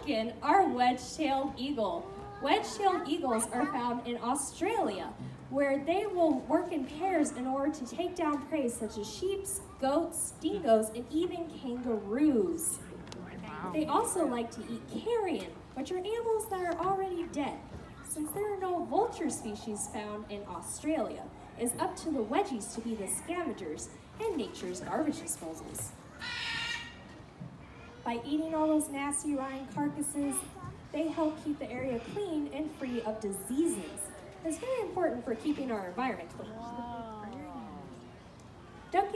second are wedge-tailed eagle. Wedge-tailed eagles are found in Australia, where they will work in pairs in order to take down prey such as sheep, goats, dingoes, and even kangaroos. They also like to eat carrion, which are animals that are already dead. Since there are no vulture species found in Australia, it is up to the wedgies to be the scavengers and nature's garbage disposals. By eating all those nasty rotting carcasses, they help keep the area clean and free of diseases. It's very important for keeping our environment clean. Don't get